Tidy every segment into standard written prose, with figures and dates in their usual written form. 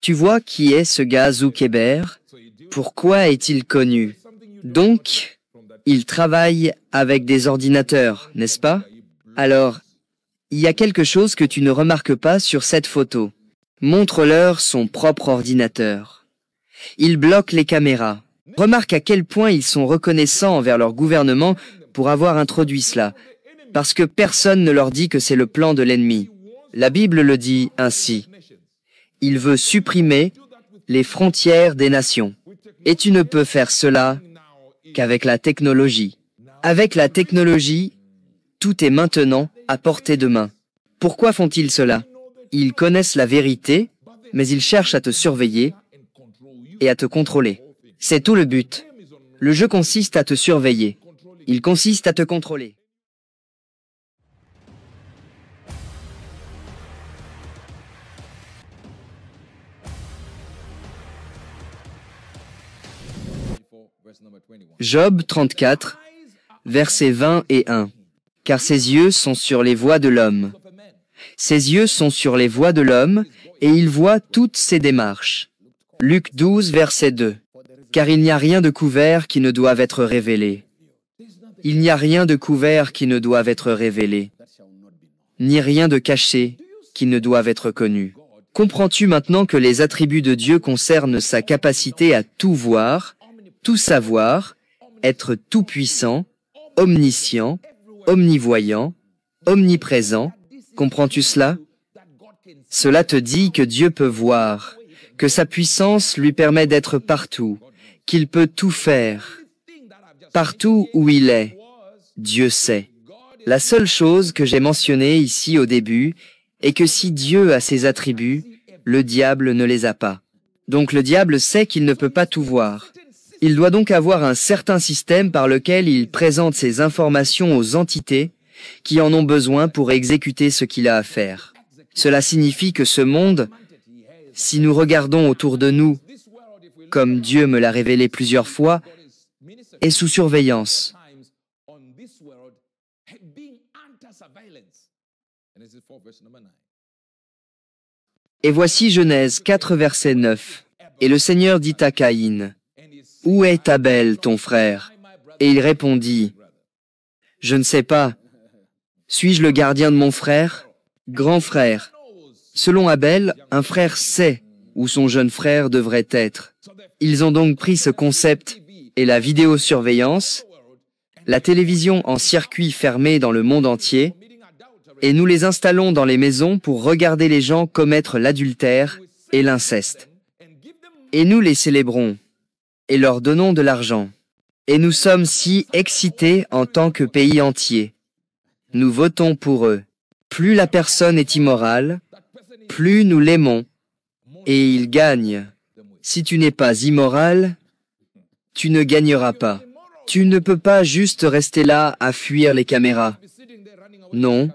Tu vois qui est ce gars Zuckerberg? Pourquoi est-il connu? Donc, il travaille avec des ordinateurs, n'est-ce pas? Alors, il y a quelque chose que tu ne remarques pas sur cette photo. Montre-leur son propre ordinateur. Il bloque les caméras. Remarque à quel point ils sont reconnaissants envers leur gouvernement pour avoir introduit cela, parce que personne ne leur dit que c'est le plan de l'ennemi. La Bible le dit ainsi. Il veut supprimer les frontières des nations. Et tu ne peux faire cela qu'avec la technologie. Avec la technologie, tout est maintenant à portée de main. Pourquoi font-ils cela? Ils connaissent la vérité, mais ils cherchent à te surveiller et à te contrôler. C'est tout le but. Le jeu consiste à te surveiller. Il consiste à te contrôler. Job 34, versets 20 et 1. Car ses yeux sont sur les voies de l'homme. Ses yeux sont sur les voies de l'homme, et il voit toutes ses démarches. Luc 12, verset 2. Car il n'y a rien de couvert qui ne doive être révélé. Il n'y a rien de couvert qui ne doive être révélé, ni rien de caché qui ne doive être connu. Comprends-tu maintenant que les attributs de Dieu concernent sa capacité à tout voir, tout savoir, être tout-puissant, omniscient, omnivoyant, omniprésent? Comprends-tu cela? Cela te dit que Dieu peut voir, que sa puissance lui permet d'être partout, qu'il peut tout faire. Partout où il est, Dieu sait. La seule chose que j'ai mentionnée ici au début est que si Dieu a ses attributs, le diable ne les a pas. Donc le diable sait qu'il ne peut pas tout voir. Il doit donc avoir un certain système par lequel il présente ses informations aux entités qui en ont besoin pour exécuter ce qu'il a à faire. Cela signifie que ce monde, si nous regardons autour de nous, comme Dieu me l'a révélé plusieurs fois, est sous surveillance. Et voici Genèse 4, verset 9. Et le Seigneur dit à Caïn, « Où est Abel, ton frère ?» Et il répondit, « Je ne sais pas. Suis-je le gardien de mon frère? Grand frère. » Selon Abel, un frère sait où son jeune frère devrait être. Ils ont donc pris ce concept et la vidéosurveillance, la télévision en circuit fermé dans le monde entier, et nous les installons dans les maisons pour regarder les gens commettre l'adultère et l'inceste. Et nous les célébrons et leur donnons de l'argent. Et nous sommes si excités en tant que pays entier. Nous votons pour eux. Plus la personne est immorale, plus nous l'aimons, et il gagne. Si tu n'es pas immoral, tu ne gagneras pas. Tu ne peux pas juste rester là à fuir les caméras. Non,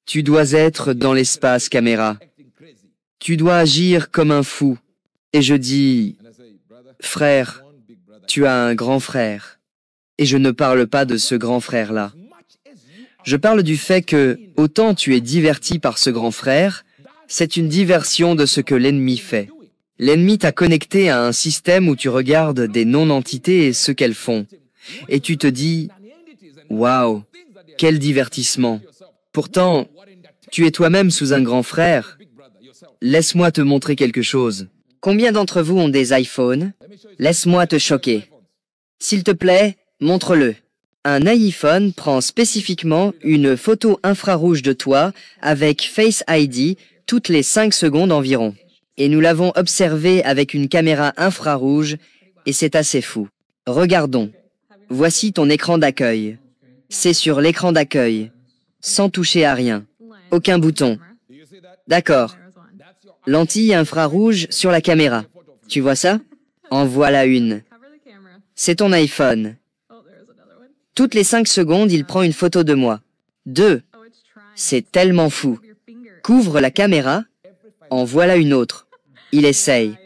tu dois être dans l'espace caméra. Tu dois agir comme un fou. Et je dis, frère, tu as un grand frère. Et je ne parle pas de ce grand frère-là. Je parle du fait que, autant tu es diverti par ce grand frère, c'est une diversion de ce que l'ennemi fait. L'ennemi t'a connecté à un système où tu regardes des non-entités et ce qu'elles font. Et tu te dis, waouh, quel divertissement. Pourtant, tu es toi-même sous un grand frère. Laisse-moi te montrer quelque chose. Combien d'entre vous ont des iPhones? Laisse-moi te choquer. S'il te plaît, montre-le. Un iPhone prend spécifiquement une photo infrarouge de toi avec Face ID toutes les 5 secondes environ. Et nous l'avons observé avec une caméra infrarouge et c'est assez fou. Regardons. Voici ton écran d'accueil. C'est sur l'écran d'accueil, sans toucher à rien. Aucun bouton. D'accord. Lentille infrarouge sur la caméra. Tu vois ça? En voilà une. C'est ton iPhone. Toutes les 5 secondes, il prend une photo de moi. 2. C'est tellement fou. Couvre la caméra. En voilà une autre. Il essaye.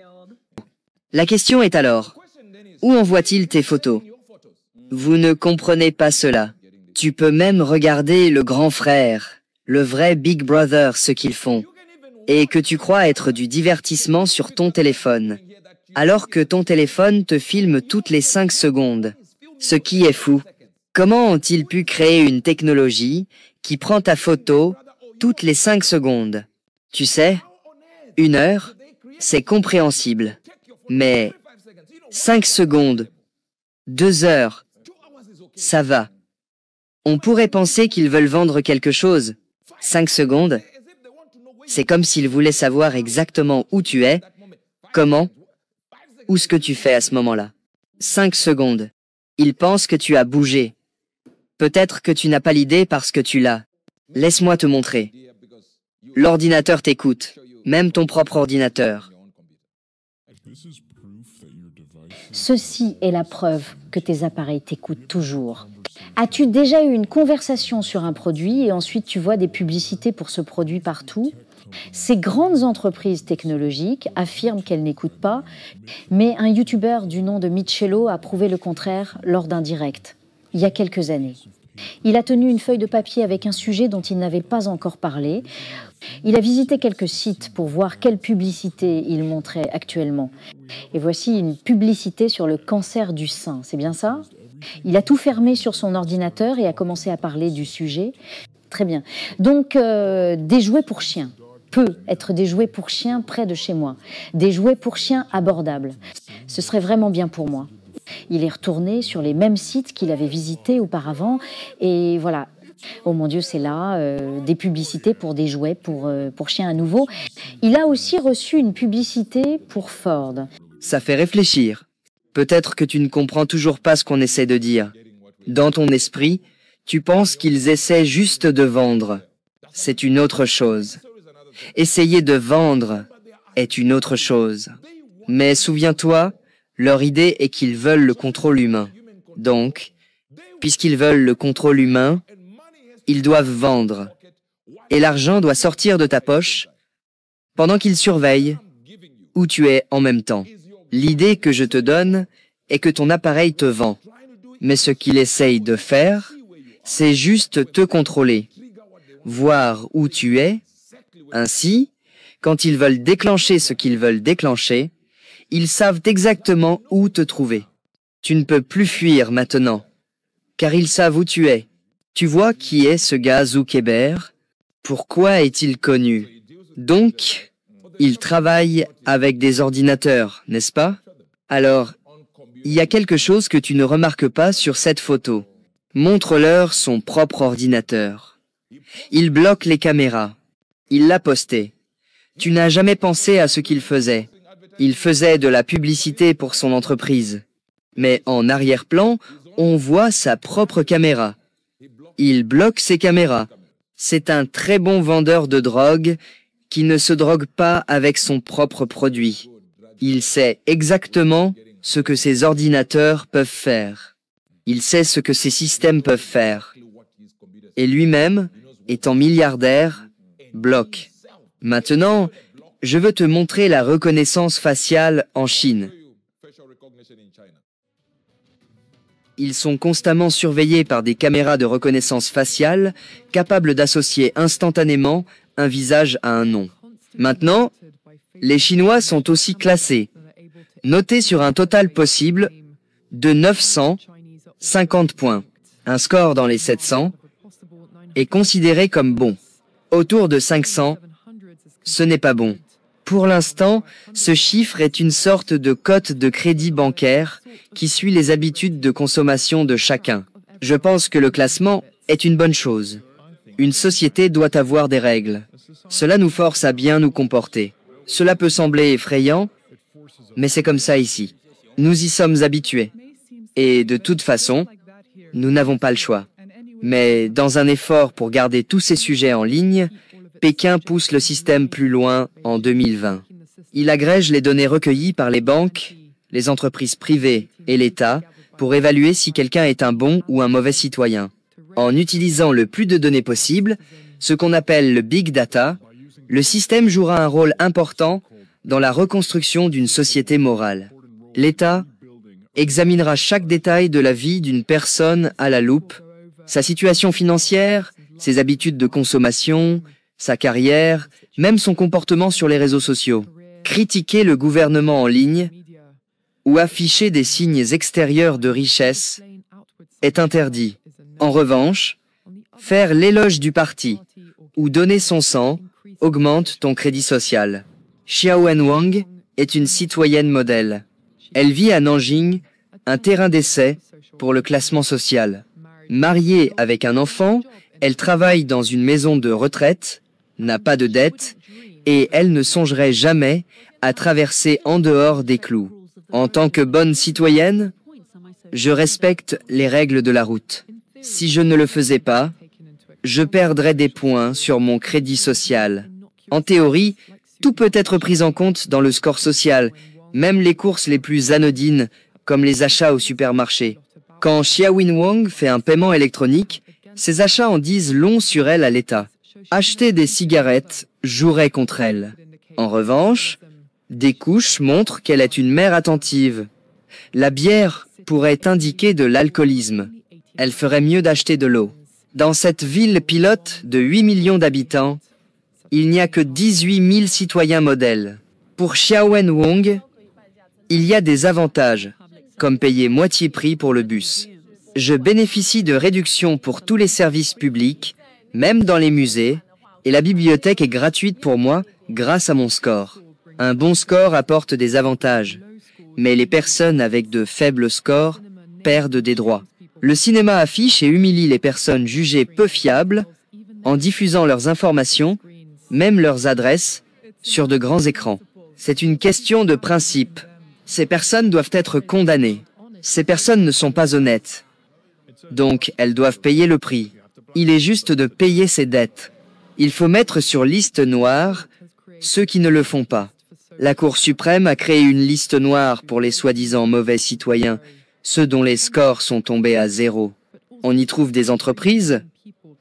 La question est alors, où envoie-t-il tes photos? Vous ne comprenez pas cela. Tu peux même regarder le grand frère, le vrai Big Brother, ce qu'ils font. et que tu crois être du divertissement sur ton téléphone, alors que ton téléphone te filme toutes les 5 secondes. Ce qui est fou. Comment ont-ils pu créer une technologie qui prend ta photo toutes les 5 secondes? Tu sais, 1 heure, c'est compréhensible. Mais 5 secondes, 2 heures, ça va. On pourrait penser qu'ils veulent vendre quelque chose. 5 secondes, c'est comme s'ils voulaient savoir exactement où tu es, comment, ou ce que tu fais à ce moment-là. 5 secondes. Ils pensent que tu as bougé. Peut-être que tu n'as pas l'idée parce que tu l'as. Laisse-moi te montrer. L'ordinateur t'écoute, même ton propre ordinateur. Ceci est la preuve que tes appareils t'écoutent toujours. As-tu déjà eu une conversation sur un produit et ensuite tu vois des publicités pour ce produit partout? Ces grandes entreprises technologiques affirment qu'elles n'écoutent pas, mais un YouTuber du nom de Michello a prouvé le contraire lors d'un direct, il y a quelques années. Il a tenu une feuille de papier avec un sujet dont il n'avait pas encore parlé. Il a visité quelques sites pour voir quelle publicité il montrait actuellement. Et voici une publicité sur le cancer du sein, c'est bien ça? Il a tout fermé sur son ordinateur et a commencé à parler du sujet. Très bien. Donc, des jouets pour chiens. Peut être des jouets pour chiens près de chez moi. Des jouets pour chiens abordables. Ce serait vraiment bien pour moi. Il est retourné sur les mêmes sites qu'il avait visités auparavant. Et voilà. Oh mon Dieu, c'est là, des publicités pour des jouets pour chiens à nouveau. Il a aussi reçu une publicité pour Ford. Ça fait réfléchir. Peut-être que tu ne comprends toujours pas ce qu'on essaie de dire. Dans ton esprit, tu penses qu'ils essaient juste de vendre. C'est une autre chose. Essayer de vendre est une autre chose. Mais souviens-toi, leur idée est qu'ils veulent le contrôle humain. Donc, puisqu'ils veulent le contrôle humain, ils doivent vendre. Et l'argent doit sortir de ta poche pendant qu'ils surveillent où tu es en même temps. L'idée que je te donne est que ton appareil te vend. Mais ce qu'il essaye de faire, c'est juste te contrôler, voir où tu es. Ainsi, quand ils veulent déclencher ce qu'ils veulent déclencher, ils savent exactement où te trouver. Tu ne peux plus fuir maintenant, car ils savent où tu es. Tu vois qui est ce gars Zuckerberg? Pourquoi est-il connu? Donc, il travaille avec des ordinateurs, n'est-ce pas? Alors, il y a quelque chose que tu ne remarques pas sur cette photo. Montre-leur son propre ordinateur. Il bloque les caméras. Il l'a posté. Tu n'as jamais pensé à ce qu'il faisait. Il faisait de la publicité pour son entreprise. Mais en arrière-plan, on voit sa propre caméra. Il bloque ses caméras. C'est un très bon vendeur de drogue qui ne se drogue pas avec son propre produit. Il sait exactement ce que ses ordinateurs peuvent faire. Il sait ce que ses systèmes peuvent faire. Et lui-même, étant milliardaire, bloque. Maintenant, je veux te montrer la reconnaissance faciale en Chine. Ils sont constamment surveillés par des caméras de reconnaissance faciale capables d'associer instantanément un visage à un nom. Maintenant, les Chinois sont aussi classés, notés sur un total possible de 950 points. Un score dans les 700 est considéré comme bon. Autour de 500, ce n'est pas bon. Pour l'instant, ce chiffre est une sorte de cote de crédit bancaire qui suit les habitudes de consommation de chacun. Je pense que le classement est une bonne chose. Une société doit avoir des règles. Cela nous force à bien nous comporter. Cela peut sembler effrayant, mais c'est comme ça ici. Nous y sommes habitués. Et de toute façon, nous n'avons pas le choix. Mais dans un effort pour garder tous ces sujets en ligne, Pékin pousse le système plus loin en 2020. Il agrège les données recueillies par les banques, les entreprises privées et l'État pour évaluer si quelqu'un est un bon ou un mauvais citoyen. En utilisant le plus de données possible, ce qu'on appelle le big data, le système jouera un rôle important dans la reconstruction d'une société morale. L'État examinera chaque détail de la vie d'une personne à la loupe, sa situation financière, ses habitudes de consommation, sa carrière, même son comportement sur les réseaux sociaux. Critiquer le gouvernement en ligne ou afficher des signes extérieurs de richesse est interdit. En revanche, faire l'éloge du parti ou donner son sang augmente ton crédit social. Xiaowen Wang est une citoyenne modèle. Elle vit à Nanjing, un terrain d'essai pour le classement social. Mariée avec un enfant, elle travaille dans une maison de retraite, n'a pas de dette, et elle ne songerait jamais à traverser en dehors des clous. En tant que bonne citoyenne, je respecte les règles de la route. Si je ne le faisais pas, je perdrais des points sur mon crédit social. En théorie, tout peut être pris en compte dans le score social, même les courses les plus anodines, comme les achats au supermarché. Quand Xiaowen Wang fait un paiement électronique, ses achats en disent long sur elle à l'état. Acheter des cigarettes jouerait contre elle. En revanche, des couches montrent qu'elle est une mère attentive. La bière pourrait indiquer de l'alcoolisme. Elle ferait mieux d'acheter de l'eau. Dans cette ville pilote de 8 millions d'habitants, il n'y a que 18 000 citoyens modèles. Pour Xiaowen Wang, il y a des avantages, comme payer moitié prix pour le bus. Je bénéficie de réductions pour tous les services publics, même dans les musées, et la bibliothèque est gratuite pour moi grâce à mon score. Un bon score apporte des avantages, mais les personnes avec de faibles scores perdent des droits. Le cinéma affiche et humilie les personnes jugées peu fiables en diffusant leurs informations, même leurs adresses, sur de grands écrans. C'est une question de principe. Ces personnes doivent être condamnées. Ces personnes ne sont pas honnêtes. Donc, elles doivent payer le prix. Il est juste de payer ses dettes. Il faut mettre sur liste noire ceux qui ne le font pas. La Cour suprême a créé une liste noire pour les soi-disant mauvais citoyens, ceux dont les scores sont tombés à 0. On y trouve des entreprises,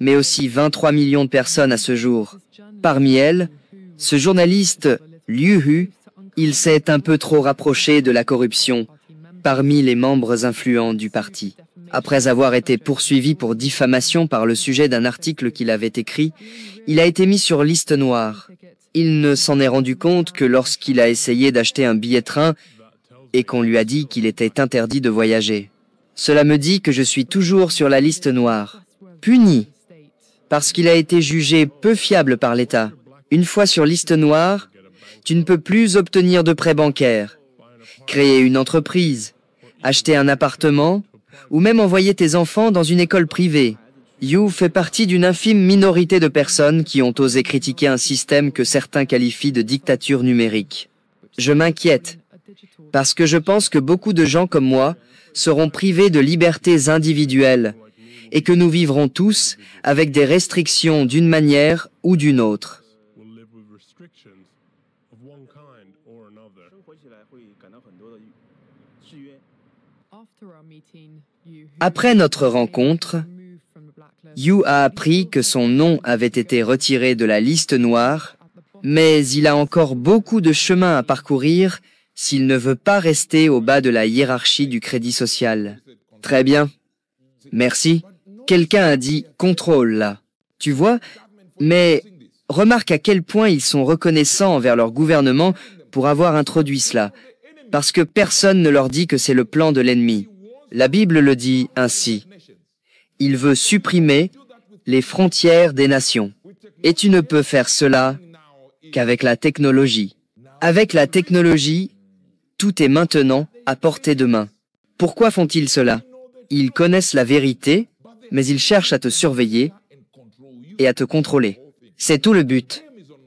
mais aussi 23 millions de personnes à ce jour. Parmi elles, ce journaliste Liu Hu, il s'est un peu trop rapproché de la corruption parmi les membres influents du parti. Après avoir été poursuivi pour diffamation par le sujet d'un article qu'il avait écrit, il a été mis sur liste noire. Il ne s'en est rendu compte que lorsqu'il a essayé d'acheter un billet train et qu'on lui a dit qu'il était interdit de voyager. Cela me dit que je suis toujours sur la liste noire. Puni, parce qu'il a été jugé peu fiable par l'État. Une fois sur liste noire, tu ne peux plus obtenir de prêts bancaires, créer une entreprise, acheter un appartement ou même envoyer tes enfants dans une école privée. You fait partie d'une infime minorité de personnes qui ont osé critiquer un système que certains qualifient de dictature numérique. Je m'inquiète, parce que je pense que beaucoup de gens comme moi seront privés de libertés individuelles et que nous vivrons tous avec des restrictions d'une manière ou d'une autre. Après notre rencontre, Yu a appris que son nom avait été retiré de la liste noire, mais il a encore beaucoup de chemin à parcourir s'il ne veut pas rester au bas de la hiérarchie du crédit social. Très bien. Merci. Quelqu'un a dit « contrôle » là. Tu vois, mais remarque à quel point ils sont reconnaissants envers leur gouvernement pour avoir introduit cela, parce que personne ne leur dit que c'est le plan de l'ennemi. La Bible le dit ainsi. Il veut supprimer les frontières des nations. Et tu ne peux faire cela qu'avec la technologie. Avec la technologie, tout est maintenant à portée de main. Pourquoi font-ils cela? Ils connaissent la vérité, mais ils cherchent à te surveiller et à te contrôler. C'est tout le but.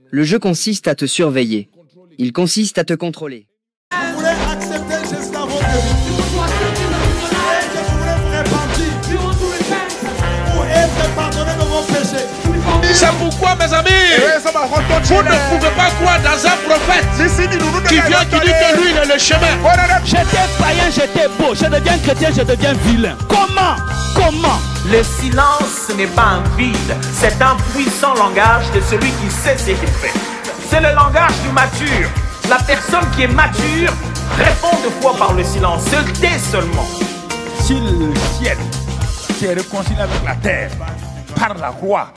Le jeu consiste à te surveiller. Il consiste à te contrôler. C'est pourquoi, mes amis, vous ne pouvez pas croire dans un prophète qui vient qui dit que lui, il est le chemin. J'étais païen, j'étais beau. Je deviens chrétien, je deviens vilain. Comment? Le silence n'est pas un vide, c'est un puissant langage de celui qui sait ce qu'il fait. C'est le langage du mature. La personne qui est mature répond de fois par le silence, se tait seulement. Si le ciel s'est réconcilié avec la terre par la croix,